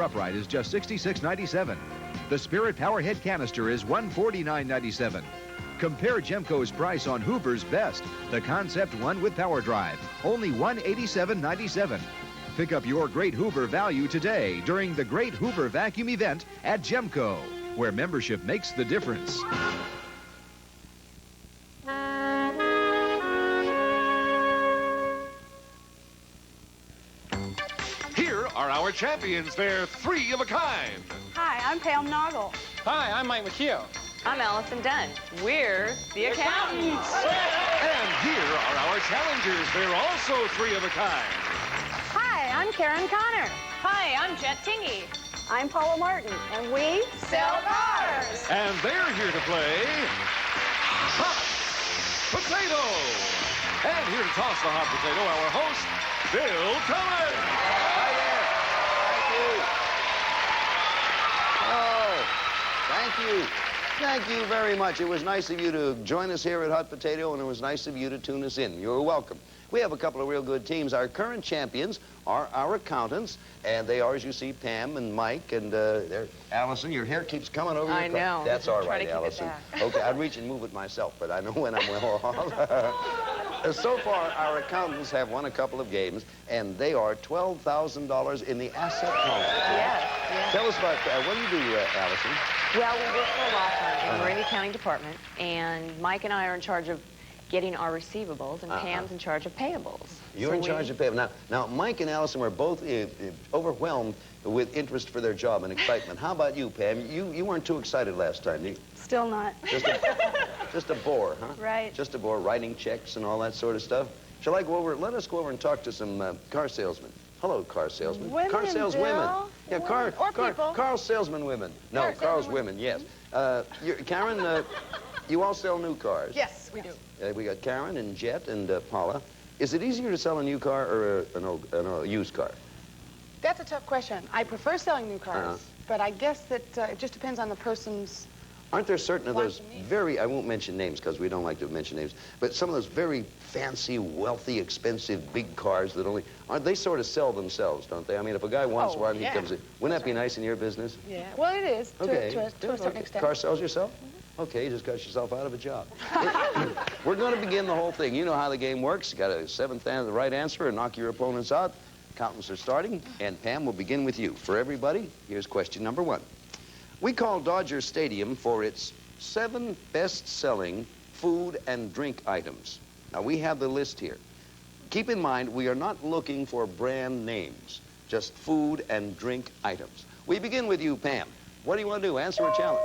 Power Upright is just $66.97. The Spirit Power Head Canister is $149.97. Compare Gemco's price on Hoover's Best, the Concept 1 with Power Drive, only $187.97. Pick up your great Hoover value today during the Great Hoover Vacuum event at Gemco, where membership makes the difference. Here are our champions. They're three of a kind. Hi, I'm Pam Noggle. Hi, I'm Mike McKeo. I'm Allison Dunn. We're the accountants. And here are our challengers. They're also three of a kind. Hi, I'm Karen Connor. Hi, I'm Jet Tingy. I'm Paula Martin, and we Sell cars. And they're here to play Hot Potato. And here to toss the hot potato, our host, Bill Cullen. Hi there. Oh, thank you. Thank you very much. It was nice of you to join us here at Hot Potato, and it was nice of you to tune us in. You're welcome. We have a couple of real good teams. Our current champions are our accountants, and they are, as you see, Pam and Mike, and Allison, your hair keeps coming over I your know. That's all Try right, to keep it Allison. back. Okay, I'd reach and move it myself, but I know when I'm well off. So far, our accountants have won a couple of games, and they are $12,000 in the asset column. Yes. Tell us about what do you do, Allison? Well, we work for a law firm. We're in the accounting department, and Mike and I are in charge of getting our receivables, and Pam's in charge of payables. You're in charge of payables. Now, Mike and Allison were both overwhelmed with interest for their job and excitement. How about you, Pam? You weren't too excited last time, did you? still not. Just a bore, huh? Right. Just a bore, writing checks and all that sort of stuff. Shall I go over? Let us go over and talk to some car salesmen. Hello, car salesmen. Women, car saleswomen. Bill. Yeah, People. car salesman women. No, Carl's women, yes. Karen, you all sell new cars. Yes, we do. We got Karen and Jet and Paula. Is it easier to sell a new car or a used car? That's a tough question. I prefer selling new cars, but I guess that it just depends on the person's... Aren't there certain of those Wants and needs. very, I won't mention names because we don't like to mention names, but some of those very fancy, wealthy, expensive, big cars that only, they sort of sell themselves, don't they? I mean, if a guy wants one, he comes in. Wouldn't that be nice in your business? Yeah, well, it is, Okay. to a certain extent. Car sells yourself? Okay, you just got yourself out of a job. We're going to begin the whole thing. You know how the game works. You got a the right answer and knock your opponents out. Accountants are starting, and Pam will begin with you. For everybody, here's question number 1. We call Dodger Stadium for its 7 best-selling food and drink items. Now, we have the list here. Keep in mind, we are not looking for brand names, just food and drink items. We begin with you, Pam. What do you want to do, answer or challenge?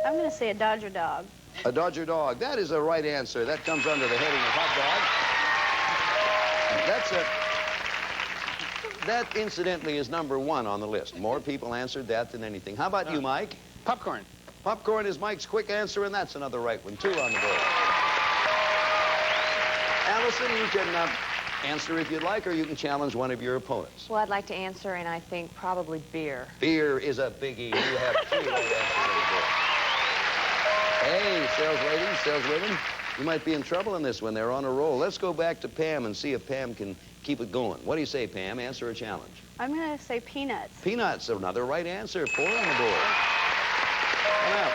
I'm going to say a Dodger dog. A Dodger dog. That is the right answer. That comes under the heading of hot dog. That, incidentally, is number 1 on the list. More people answered that than anything. How about you, Mike? Popcorn. Popcorn is Mike's quick answer, and that's another right one. 2 on the board. Allison, you can answer if you'd like, or you can challenge one of your opponents. Well, I'd like to answer, and I think probably beer. Beer is a biggie. You have 3 right answers on the board. Hey, sales ladies, saleswomen, you might be in trouble in this one. They're on a roll. Let's go back to Pam and see if Pam can keep it going. What do you say, Pam? Answer or challenge? I'm going to say peanuts. Peanuts, another right answer. 4 on the board. Now,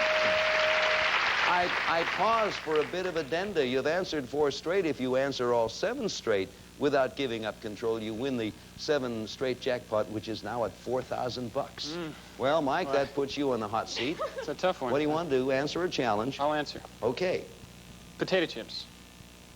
I paused for a bit of addenda. You've answered 4 straight. If you answer all 7 straight without giving up control, you win the 7 straight jackpot, which is now at $4,000 bucks. Well, Mike, that puts you on the hot seat. It's a tough one. What do you want to do? Answer or challenge? I'll answer. Okay. Potato chips.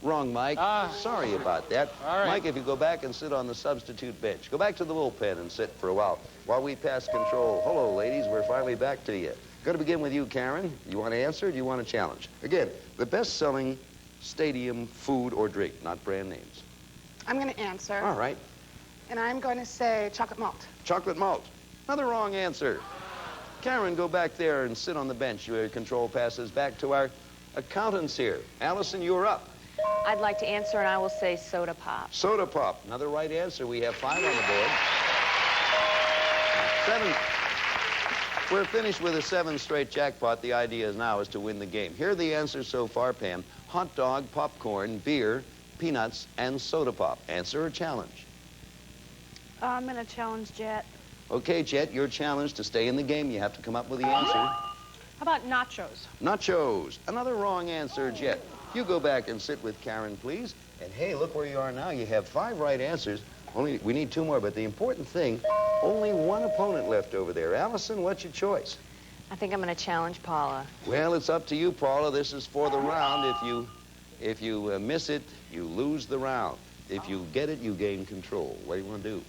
Wrong, Mike. Sorry about that. All right. Mike, if you go back and sit on the substitute bench. Go back to the bullpen and sit for a while we pass control. Hello, ladies. We're finally back to you. Going to begin with you, Karen. You want to answer or do you want to challenge? Again, the best-selling stadium food or drink, not brand names. I'm going to answer. All right. And I'm going to say chocolate malt. Chocolate malt. Another wrong answer. Karen, go back there and sit on the bench. Your control passes back to our accountants here. Allison, you're up. I'd like to answer, and I will say soda pop. Soda pop. Another right answer. We have 5 on the board. 7. We're finished with a 7 straight jackpot. The idea now is to win the game. Here are the answers so far, Pam. Hot dog, popcorn, beer, peanuts, and soda pop. Answer or challenge? I'm going to challenge Jet. Okay, Chet, your challenge to stay in the game. You have to come up with the answer. How about nachos? Nachos. Another wrong answer, Jet. You go back and sit with Karen, please. And hey, look where you are now. You have 5 right answers. We need 2 more, but the important thing, only 1 opponent left over there. Allison, what's your choice? I think I'm going to challenge Paula. Well, it's up to you, Paula. This is for the round. If you miss it, you lose the round. If you get it, you gain control. What do you want to do?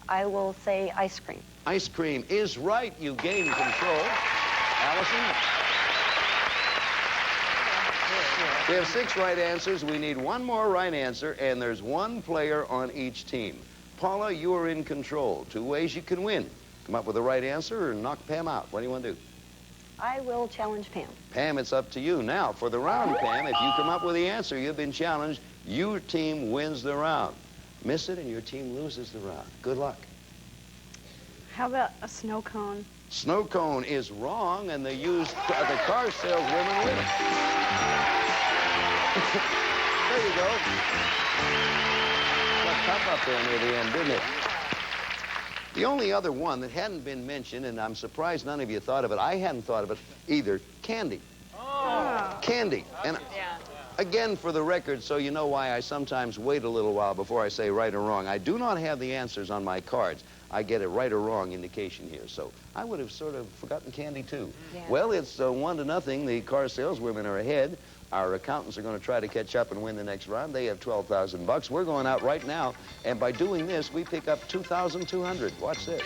I will say ice cream. Ice cream is right. You gain control. Allison? We have 6 right answers. We need 1 more right answer, and there's 1 player on each team. Paula, you are in control. 2 ways you can win. Come up with the right answer or knock Pam out. What do you want to do? I will challenge Pam. Pam, it's up to you. Now, for the round, Pam, if you come up with the answer, you've been challenged. Your team wins the round. Miss it, and your team loses the round. Good luck. How about a snow cone? Snow cone is wrong, and they used the car saleswomen with it. There you go. Got tough up there near the end, didn't it? The only other one that hadn't been mentioned, and I'm surprised none of you thought of it, I hadn't thought of it either, candy. Oh. Candy. And again, for the record, so you know why I sometimes wait a little while before I say right or wrong, I do not have the answers on my cards. I get a right or wrong indication here. So I would have sort of forgotten candy, too. Yeah. Well, it's 1-0. The car saleswomen are ahead. Our accountants are going to try to catch up and win the next round. They have $12,000. We're going out right now, and by doing this, we pick up $2,200. Watch this.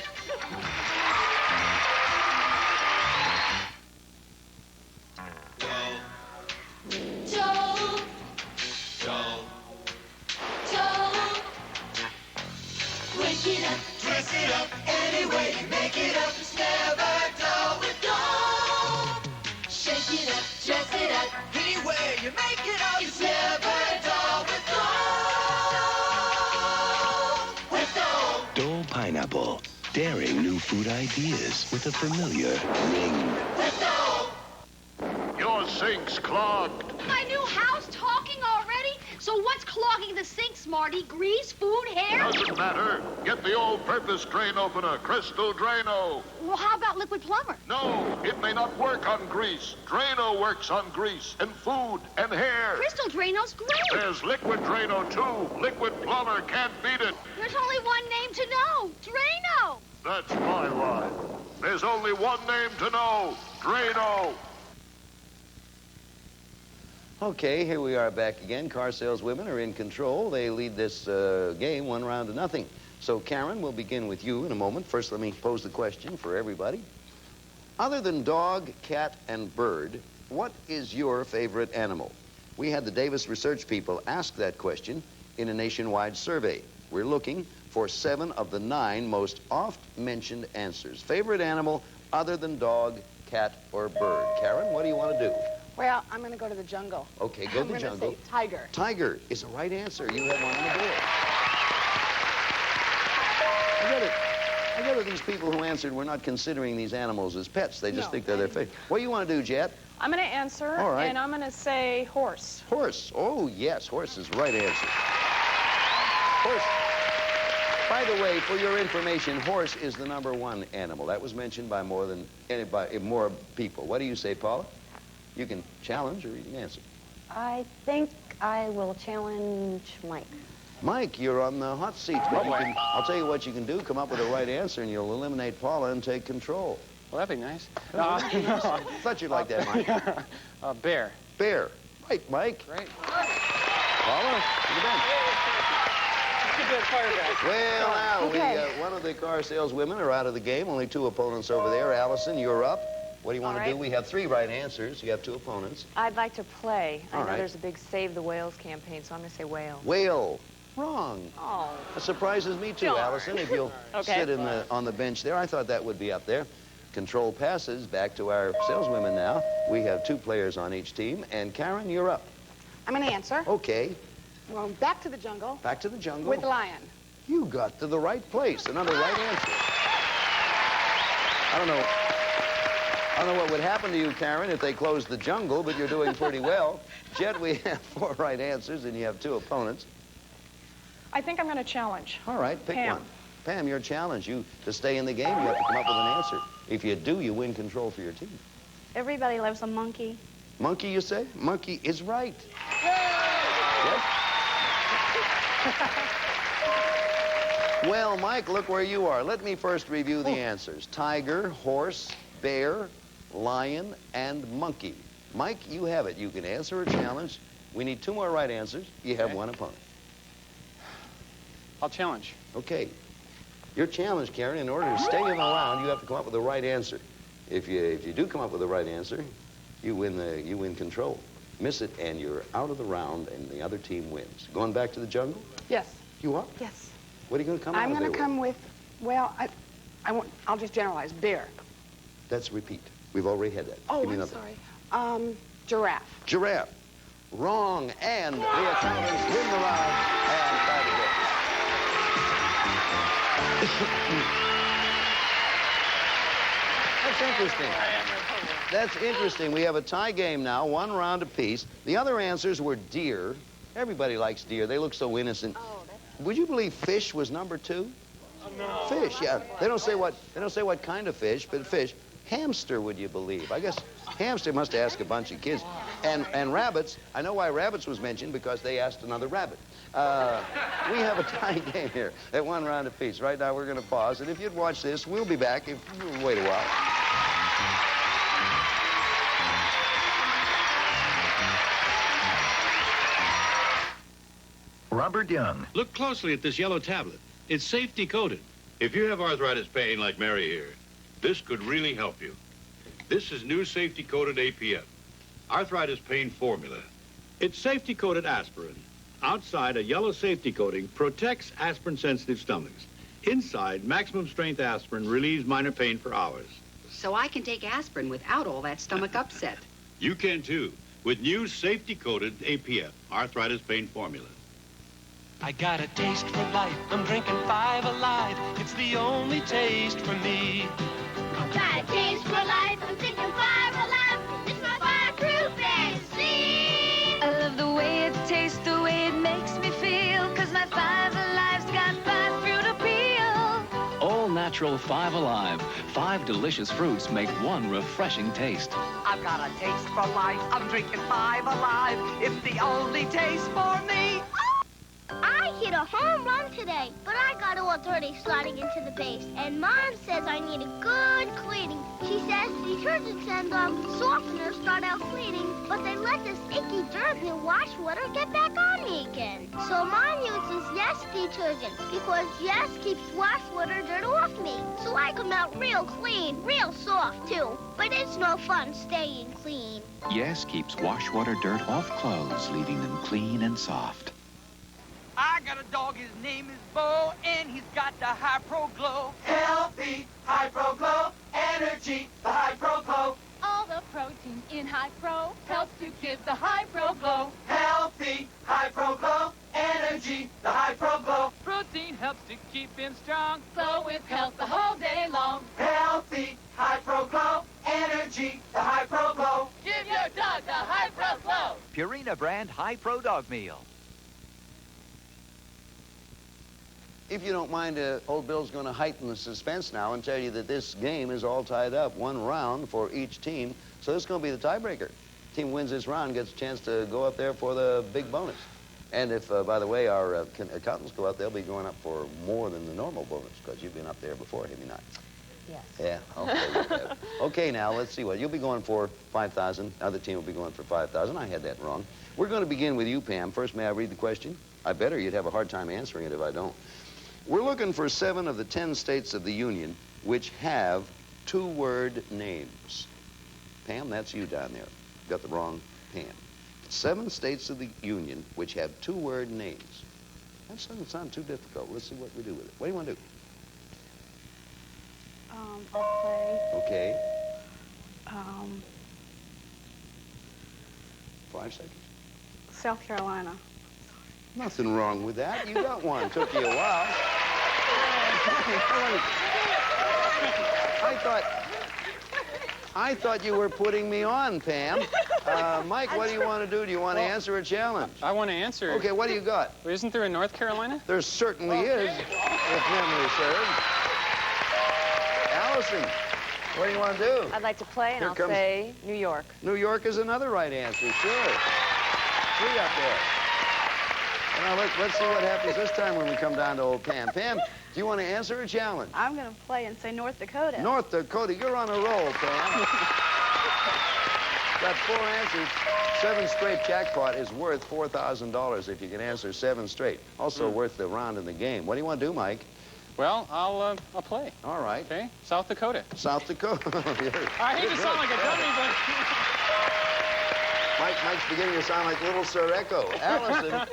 Dress it up any way you make it up. It's never dull with gold. Shake it up, dress it up any way you make it up. It's never dull with gold. With gold. Dole Pineapple. Daring new food ideas with a familiar ring. With gold. Your sink's clogged. My new house talking already? So what's clogging the sink, Smarty? Grease, food, hair? Doesn't matter. Get the all-purpose drain opener, Crystal Drano. Well, how about Liquid Plumber? No, it may not work on grease. Drano works on grease and food and hair. Crystal Drano's great. There's Liquid Drano, too. Liquid Plumber can't beat it. There's only one name to know. Drano. That's my line. There's only one name to know. Drano. Okay, here we are back again. Car saleswomen are in control. They lead this game 1-0. So, Karen, we'll begin with you in a moment. First, let me pose the question for everybody. Other than dog, cat, and bird, what is your favorite animal? We had the Davis Research people ask that question in a nationwide survey. We're looking for 7 of the 9 most oft-mentioned answers. Favorite animal other than dog, cat, or bird. Karen, what do you want to do? Well, I'm going to go to the jungle. Okay, go to the jungle. I'm going to say tiger. Tiger is the right answer. You have one on the board. I get it. These people who answered were not considering these animals as pets. They just think they're their favorite. What do you want to do, Jet? I'm going to answer, all right, and I'm going to say horse. Horse. Oh, yes, horse is the right answer. Horse. By the way, for your information, horse is the #1 animal. That was mentioned by more people. What do you say, Paula? You can challenge or you can answer. I think I will challenge Mike. Mike, you're on the hot seat. I'll tell you what you can do. Come up with the right answer, and you'll eliminate Paula and take control. Well, that'd be nice. I thought you'd like that, Mike. Bear. Bear. Right, Mike. Great. Paula, to the bench. Well, now, okay. One of the car saleswomen are out of the game. Only 2 opponents over there. Allison, you're up. What do you want to do? We have 3 right answers. You have 2 opponents. I'd like to play. I know right. there's a big Save the Whales campaign, so I'm going to say whale. Whale. Wrong. Oh. That surprises me, too, Allison. If you'll sit on the bench there, I thought that would be up there. Control passes back to our saleswomen now. We have 2 players on each team. And Karen, you're up. I'm going to answer. Okay. Well, back to the jungle. Back to the jungle. With lion. You got to the right place. Another right answer. I don't know what would happen to you, Karen, if they closed the jungle, but you're doing pretty well. Jet, we have 4 right answers, and you have 2 opponents. I think I'm going to challenge. All right, pick Pam. one. Pam, your challenge. To stay in the game, you have to come up with an answer. If you do, you win control for your team. Everybody loves a monkey. Monkey, you say? Monkey is right. Yep. Well, Mike, look where you are. Let me first review the answers. Tiger, horse, bear, lion, and monkey. Mike, you have it. You can answer a challenge. We need 2 more right answers. You have 1 opponent. I'll challenge. Okay. Your challenge, Karen, in order to stay in the round, you have to come up with the right answer. If you do come up with the right answer, you win control. Miss it, and you're out of the round, and the other team wins. Going back to the jungle? Yes. You are? Yes. What are you going to come I'm out going there to come with, well, I'll just generalize. Bear. That's repeat. We've already had that. Oh, Give me I'm another. sorry. Giraffe. Giraffe. Wrong. And the accountants win the round and try to go. That's interesting. That's interesting. We have a tie game now, 1 round apiece. The other answers were deer. Everybody likes deer. They look so innocent. Would you believe fish was number 2? No. Fish, yeah. They don't say what kind of fish, but fish. Hamster, would you believe? I guess hamster must ask a bunch of kids. And rabbits, I know why rabbits was mentioned, because they asked another rabbit. We have a tie game here at 1 round apiece. Right now we're going to pause, and if you'd watch this, we'll be back if you wait a while. Robert Young. Look closely at this yellow tablet. It's safety coated. If you have arthritis pain like Mary here, this could really help you. This is new safety coated APF, arthritis pain formula. It's safety coated aspirin. Outside, a yellow safety coating protects aspirin sensitive stomachs. Inside, maximum strength aspirin relieves minor pain for hours. So I can take aspirin without all that stomach upset. You can too, with new safety coated APF, arthritis pain formula. I got a taste for life. I'm drinking 5 Alive. It's the only taste for me. Got a taste for life. I'm drinking 5 Alive. It's my fireproof fantasy. I love the way it tastes, the way it makes me feel. 'Cause my 5 Alive's got 5 fruit appeal. All natural 5 Alive. 5 delicious fruits make 1 refreshing taste. I've got a taste for life. I'm drinking 5 Alive. It's the only taste for me. I hit a home run today, but I got arthritis sliding into the base, and Mom says I need a good cleaning. She says detergents and softeners start out cleaning, but they let this icky dirt in the wash water get back on me again. So Mom uses Yes detergent, because Yes keeps wash water dirt off me, so I come out real clean, real soft too. But it's no fun staying clean. Yes keeps wash water dirt off clothes, leaving them clean and soft. I got a dog, his name is Bo, and he's got the High Pro Glow. Healthy, High Pro Glow, energy, the High Pro Glow. All the protein in High Pro helps to give the High Pro Glow. Healthy, High Pro Glow, energy, the High Pro Glow. Protein helps to keep him strong, glow with health the whole day long. Healthy, High Pro Glow, energy, the High Pro Glow. Give your dog the High Pro Glow. Purina brand High Pro Dog Meal. If you don't mind, old Bill's going to heighten the suspense now and tell you that this game is all tied up, 1 round for each team. So this is going to be the tiebreaker. Team wins this round, gets a chance to go up there for the big bonus. And if, by the way, our accountants go out, they'll be going up for more than the normal bonus, because you've been up there before, have you not? Yes. Yeah, okay. Okay, now, let's see what. You'll be going for 5,000. Other team will be going for 5,000. I had that wrong. We're going to begin with you, Pam. First, may I read the question? I bet her you'd have a hard time answering it if I don't. We're looking for 7 of the 10 states of the Union which have 2-word names. Pam, that's you down there. Got the wrong Pam. 7 states of the Union which have 2-word names. That doesn't sound too difficult. Let's see what we do with it. What do you want to do? I'll play. Okay. 5 seconds. South Carolina. Nothing wrong with that. You got one. Took you a while. I thought you were putting me on, Pam. Mike, what do you want to do? Do you want to answer a challenge? I want to answer. Okay, what do you got? Isn't there a North Carolina? There certainly is. if memory serves. Allison, what do you want to do? I'd like to play, and Here I'll comes- say New York. New York is another right answer, sure. 3 up there. Now, let's see what happens this time when we come down to old Pam. Pam, do you want to answer a challenge? I'm going to play and say North Dakota. North Dakota, you're on a roll, Pam. Got 4 answers. 7 straight jackpot is worth $4,000 if you can answer 7 straight. Also worth the round in the game. What do you want to do, Mike? Well, I'll play. All right. Okay. South Dakota. South Dakota. I hate to sound like a dummy, but... Mike's beginning to sound like Little Sir Echo. Allison,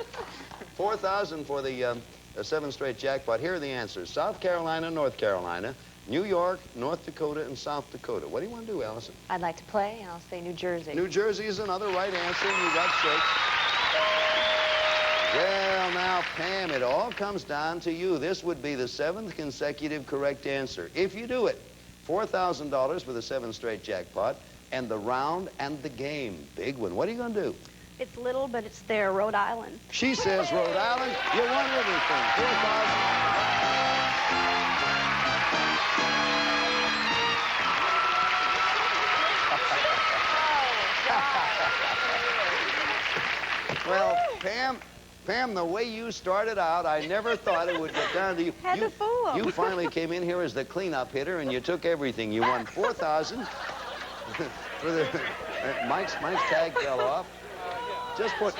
4,000 for the 7 straight jackpot. Here are the answers. South Carolina, North Carolina, New York, North Dakota, and South Dakota. What do you want to do, Allison? I'd like to play, and I'll say New Jersey. New Jersey is another right answer, and you got 6. Well, now, Pam, it all comes down to you. This would be the 7th consecutive correct answer. If you do it, $4,000 for the 7 straight jackpot, and the round and the game. Big one. What are you going to do? It's little, but it's there, Rhode Island. She says Rhode Island. You won everything. 4,000. Well, Pam, the way you started out, I never thought it would get down to you. Had to fool 'em. You finally came in here as the cleanup hitter, and you took everything. You won 4,000. For the Mike's tag fell off. Just put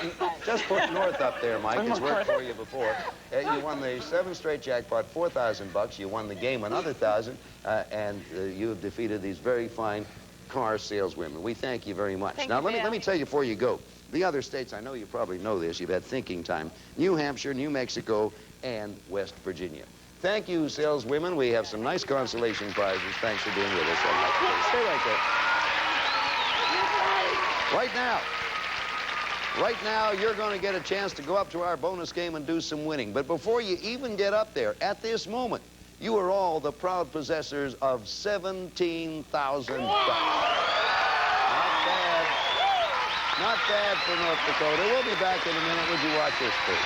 North up there, Mike. It's worked for you before. You won the 7 straight jackpot, $4,000. You won the game, another 1,000, and you have defeated these very fine car saleswomen. We thank you very much. Thank now, you, let me tell you before you go. The other states, I know you probably know this. You've had thinking time. New Hampshire, New Mexico, and West Virginia. Thank you, saleswomen. We have some nice consolation prizes. Thanks for being with us. Stay right there. Right now, you're going to get a chance to go up to our bonus game and do some winning. But before you even get up there, at this moment, you are all the proud possessors of $17,000. Not bad for North Dakota. We'll be back in a minute. Would you watch this, please?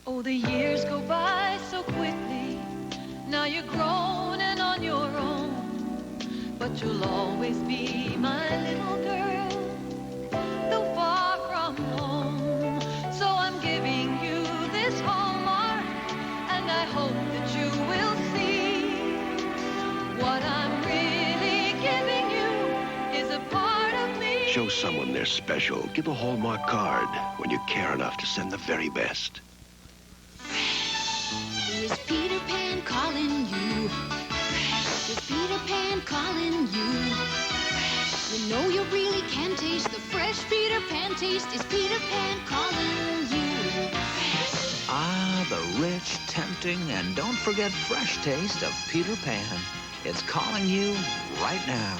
Oh, the years go by so quickly. Now you're grown and on your own. But you'll always be my little girl, though far from home. So I'm giving you this hallmark, and I hope that you will see what I'm really giving you is a part of me. Show someone they're special. Give a Hallmark card when you care enough to send the very best. Is Peter Pan calling you? Is Peter Pan calling you? You know you really can taste the fresh Peter Pan taste. Is Peter Pan calling you? Ah, the rich, tempting, and don't forget fresh taste of Peter Pan. It's calling you right now.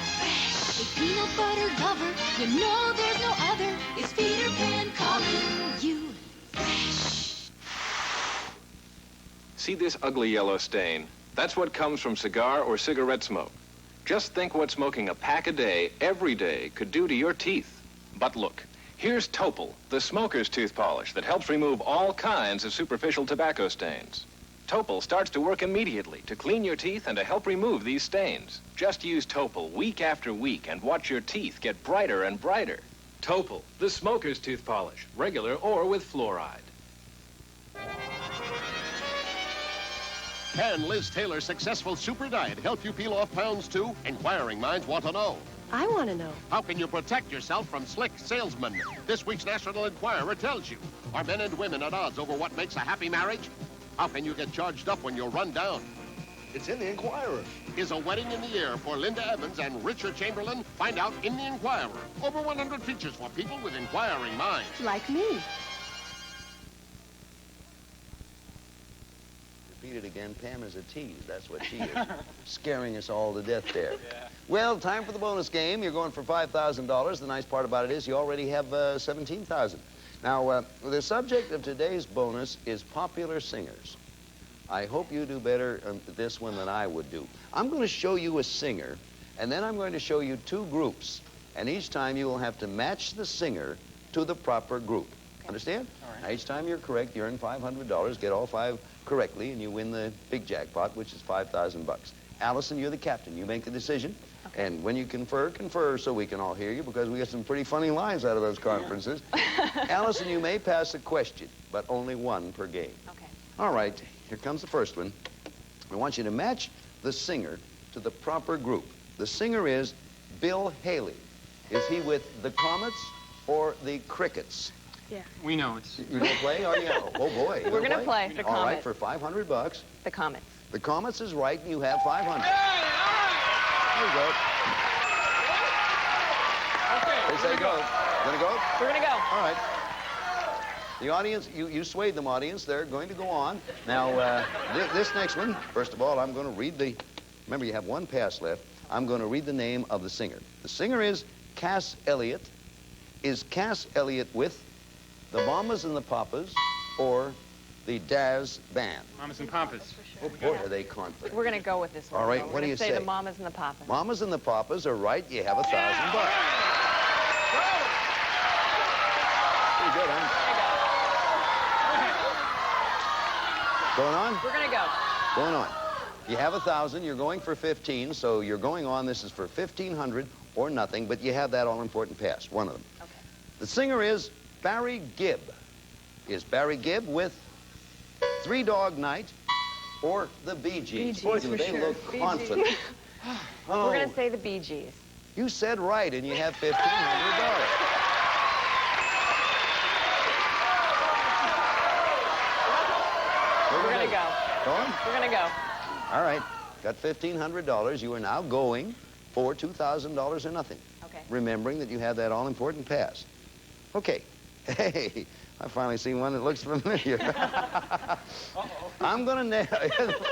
A peanut butter lover, you know there's no other. Is Peter Pan calling you? See this ugly yellow stain? That's what comes from cigar or cigarette smoke. Just think what smoking a pack a day, every day, could do to your teeth. But look, here's Topol, the smoker's tooth polish that helps remove all kinds of superficial tobacco stains. Topol starts to work immediately to clean your teeth and to help remove these stains. Just use Topol week after week and watch your teeth get brighter and brighter. Topol, the smoker's tooth polish, regular or with fluoride. Can Liz Taylor's successful super diet help you peel off pounds too? Inquiring minds want to know. I want to know. How can you protect yourself from slick salesmen? This week's National Enquirer tells you. Are men and women at odds over what makes a happy marriage? How can you get charged up when you're run down? It's in the Enquirer. Is a wedding in the air for Linda Evans and Richard Chamberlain? Find out in the Enquirer. Over 100 features for people with inquiring minds. Like me. Repeat it again. Pam is a tease. That's what she is. Scaring us all to death there. Yeah. Well, time for the bonus game. You're going for $5,000. The nice part about it is you already have $17,000. Now, the subject of today's bonus is popular singers. I hope you do better on this one than I would do. I'm going to show you a singer, and then I'm going to show you 2 groups. And each time you will have to match the singer to the proper group. Understand? All right. Now, each time you're correct, you earn $500. Get all 5 correctly, and you win the big jackpot, which is $5,000. Allison, you're the captain. You make the decision. Okay. And when you confer so we can all hear you, because we get some pretty funny lines out of those conferences. Allison, you may pass a question, but only 1 per game. Okay. All right, here comes the first one. I want you to match the singer to the proper group. The singer is Bill Haley. Is he with the Comets or the Crickets? Yeah. We know it's... You're going to play? Are you? Oh, boy. We're going to play the Comets. All right, for $500. The Comets. The Comets is right, and you have $500. There you go. Okay. They say go. Going to go? We're going to go. All right. The audience, you swayed them, audience. They're going to go on. Now, this next one, first of all, I'm going to read the... Remember, you have 1 pass left. I'm going to read the name of the singer. The singer is Cass Elliot. Is Cass Elliot with the Mamas and the Papas or the Daz Band? Mamas and Papas. Oh, boy, are they confident. We're going to go with this one. All right, We're what do you say say? the Mamas and the Papas. Mamas and the Papas are right. You have $1,000. Pretty good, huh? Going on? We're going to go. Going on. You have 1,000. You're going for 15, so you're going on. This is for 1,500 or nothing, but you have that all-important pass, 1 of them. Okay. The singer is Barry Gibb. Is Barry Gibb with 3 Dog Night or the Bee Gees? Boy, do they look confident. Oh, We're going to say the Bee Gees. you said right, and you have $1,500. We're going to go. Going? We're going to go. All right. Got $1,500. You are now going for $2,000 or nothing. Okay. Remembering that you have that all-important pass. Okay. Hey, I finally seen one that looks familiar. I'm going to...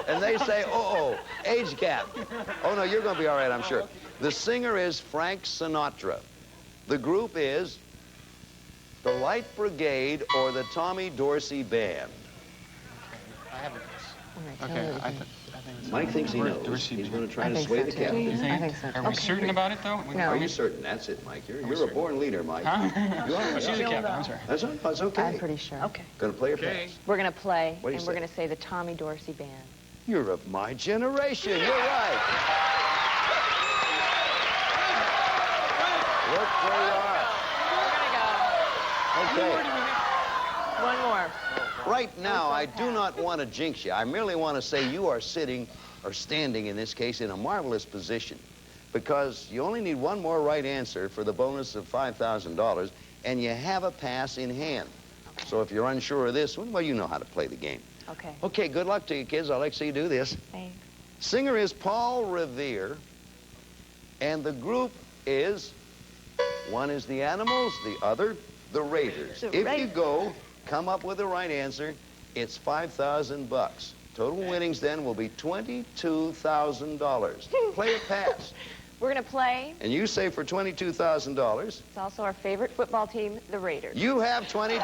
And they say, uh-oh, age gap. Oh, no, you're going to be all right, I'm sure. The singer is Frank Sinatra. The group is the Light Brigade or the Tommy Dorsey Band. I have a guess. Okay, I think Mike thinks he knows. He's going to try to sway the captain. I think so. Are we certain about it, though? Are you certain? That's it, Mike. You're a born leader, Mike. Huh? You are. She's a captain, I'm sorry. That's okay. I'm pretty sure. Okay. Going to play or pass? We're going to play, What do and you we're say? going to say the Tommy Dorsey Band. You're of my generation. You're right. Look where you are. We're going to go. Okay. One more. Right now, I do not want to jinx you. I merely want to say you are sitting, or standing in this case, in a marvelous position. Because you only need 1 more right answer for the bonus of $5,000, and you have a pass in hand. Okay. So if you're unsure of this one, well, you know how to play the game. Okay. Okay, good luck to you, kids. I'd like to see you do this. Thanks. Singer is Paul Revere, and the group is, one is the Animals, the other, the Raiders. If you go, come up with the right answer, it's $5,000. Total winnings then will be $22,000. Play or pass. We're going to play. And you say for $22,000. It's also our favorite football team, the Raiders. You have $22,000.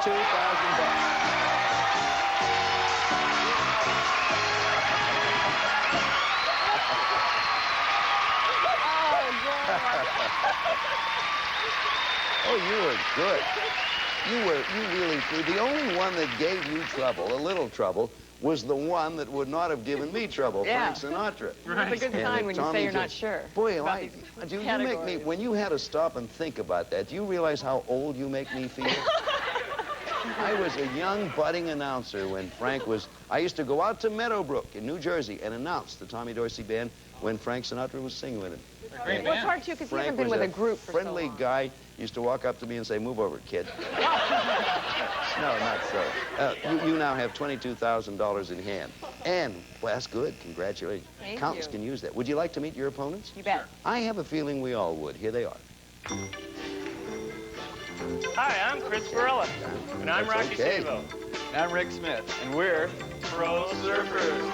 Oh, you were good. You really, the only one that gave you trouble, a little trouble, was the one that would not have given me trouble, Yeah. Frank Sinatra. Right. It's a good sign when you say you're not sure. Boy, about you these make me, categories. when you had to stop and think about that, do you realize how old you make me feel? I was a young budding announcer when Frank was, I used to go out to Meadowbrook in New Jersey and announce the Tommy Dorsey Band when Frank Sinatra was singing with him. Well, it's hard, too, because you haven't been with a group for so friendly long. guy, used to walk up to me and say, "Move over, kid." No, not so. You now have $22,000 in hand. And, well, that's good. Congratulations. Thank Accountants you. can use that. Would you like to meet your opponents? You bet. I have a feeling we all would. Here they are. Hi, I'm Chris Barilla. And I'm That's Rocky okay. Sabo. And I'm Rick Smith. And we're Pro Surfers.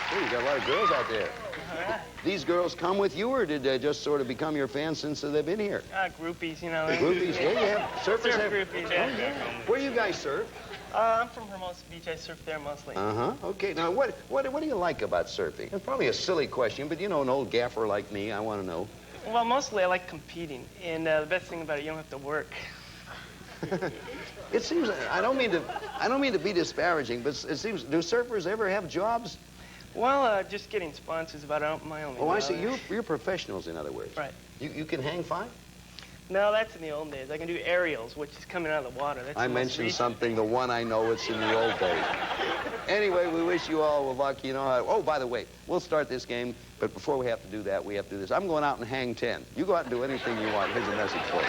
Hey, you got a lot of girls out there. Yeah. These girls come with you, or did they just sort of become your fans since they've been here? Groupies, you know. Groupies? Yeah, you have surfers. Surf groupies, yeah. Where you guys surf? I'm from Hermosa Beach. I surf there mostly. Uh-huh. Okay, now what do you like about surfing? It's probably a silly question, but you know, an old gaffer like me, I want to know. Well, mostly I like competing, and the best thing about it, you don't have to work. It seems, I don't mean to be disparaging, but it seems, do surfers ever have jobs? Well, just getting sponsors about my only job. I see. You're professionals, in other words. Right. You can hang fine? No, that's in the old days. I can do aerials, which is coming out of the water. That's I mentioned something, the one I know, it's in the old days. Anyway, we wish you all luck. You know how... Oh, by the way, we'll start this game, but before we have to do that, we have to do this. I'm going out and hang 10. You go out and do anything you want. Here's a message for you.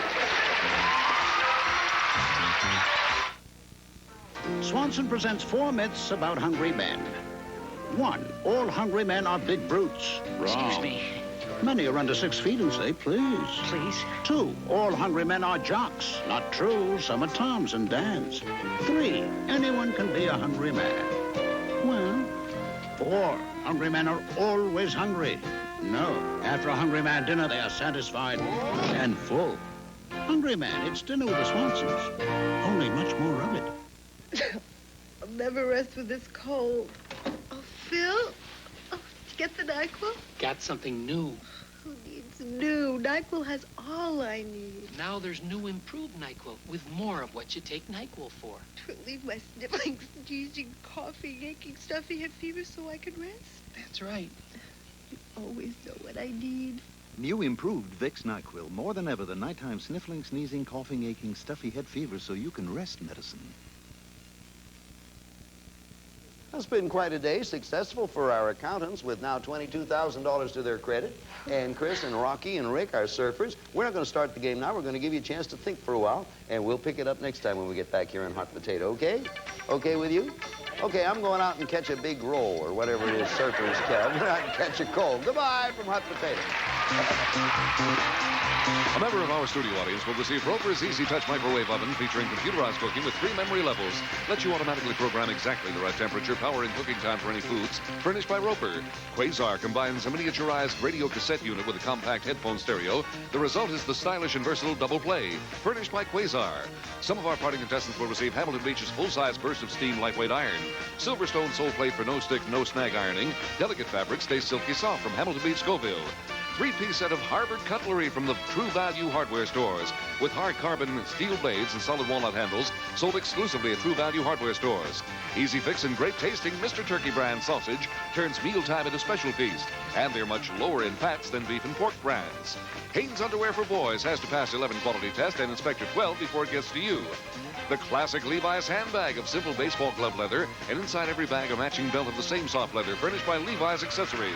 Swanson presents 4 myths about hungry men. 1, all hungry men are big brutes. Wrong. Excuse me. Many are under 6 feet and say, please. Please? 2, all hungry men are jocks. Not true. Some are Toms and Dans. 3, anyone can be a hungry man. Well, 4, hungry men are always hungry. No, after a hungry man dinner, they are satisfied and full. Hungry man, it's dinner with the Swansons. Only much more of it. I'll never rest with this cold. Oh, Phil? Oh, did you get the NyQuil? Got something new. Who needs new? NyQuil has all I need. Now there's new improved NyQuil with more of what you take NyQuil for. To relieve my sniffling, sneezing, coughing, aching, stuffy head fever so I can rest. That's right. You always know what I need. New improved Vicks NyQuil. More than ever, the nighttime sniffling, sneezing, coughing, aching, stuffy head fever so you can rest medicine. It's been quite a day, successful for our accountants with now $22,000 to their credit. And Chris and Rocky and Rick, our surfers, we're not going to start the game now. We're going to give you a chance to think for a while, and we'll pick it up next time when we get back here on Hot Potato, okay? Okay with you? Okay, I'm going out and catch a big roll or whatever it is surfers catch. I'm going out and catch a cold. Goodbye from Hot Potato. A member of our studio audience will receive Roper's Easy Touch Microwave Oven featuring computerized cooking with 3 memory levels. Lets you automatically program exactly the right temperature, power, and cooking time for any foods. Furnished by Roper. Quasar combines a miniaturized radio cassette unit with a compact headphone stereo. The result is the stylish and versatile double play. Furnished by Quasar. Some of our party contestants will receive Hamilton Beach's full-size burst of steam lightweight iron. Silverstone sole plate for no stick, no snag ironing. Delicate fabric stays silky soft from Hamilton Beach, Scoville. 3-piece set of Harvard cutlery from the True Value hardware stores with hard carbon steel blades and solid walnut handles sold exclusively at True Value hardware stores. Easy fix and great tasting Mr. Turkey brand sausage turns mealtime into special feast, and they're much lower in fats than beef and pork brands. Hanes underwear for boys has to pass 11 quality tests and Inspector 12 before it gets to you. The classic Levi's handbag of simple baseball glove leather, and inside every bag a matching belt of the same soft leather furnished by Levi's Accessories.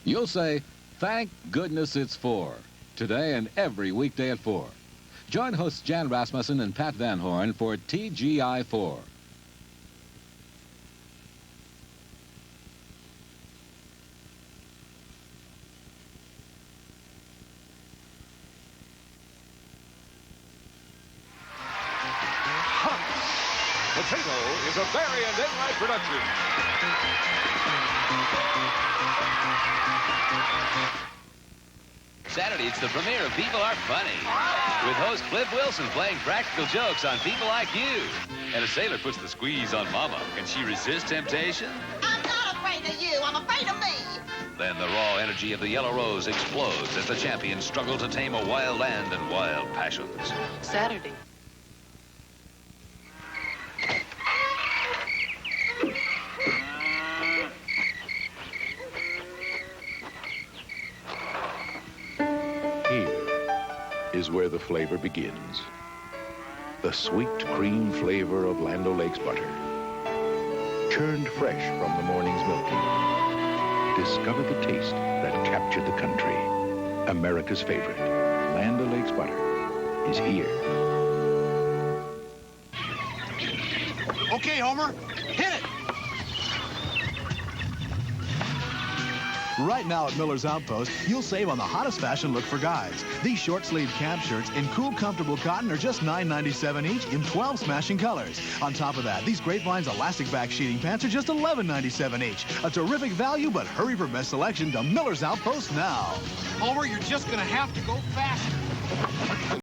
You'll say, thank goodness it's 4. Today and every weekday at 4. Join hosts Jan Rasmussen and Pat Van Horn for TGI 4. Potato is a Barry and Enright production. Saturday, it's the premiere of People Are Funny, with host Cliff Wilson playing practical jokes on people like you. And a sailor puts the squeeze on Mama. Can she resist temptation? I'm not afraid of you. I'm afraid of me. Then the raw energy of the Yellow Rose explodes as the champions struggle to tame a wild land and wild passions. Saturday. Is where the flavor begins. The sweet cream flavor of Land O'Lakes butter. Churned fresh from the morning's milking. Discover the taste that captured the country. America's favorite, Land O'Lakes butter, is here. Okay, Homer, hit it! Right now at Miller's Outpost, you'll save on the hottest fashion look for guys. These short-sleeved camp shirts in cool, comfortable cotton are just $9.97 each in 12 smashing colors. On top of that, these Grapevine's elastic back sheeting pants are just $11.97 each. A terrific value, but hurry for best selection to Miller's Outpost now. Homer, you're just going to have to go faster.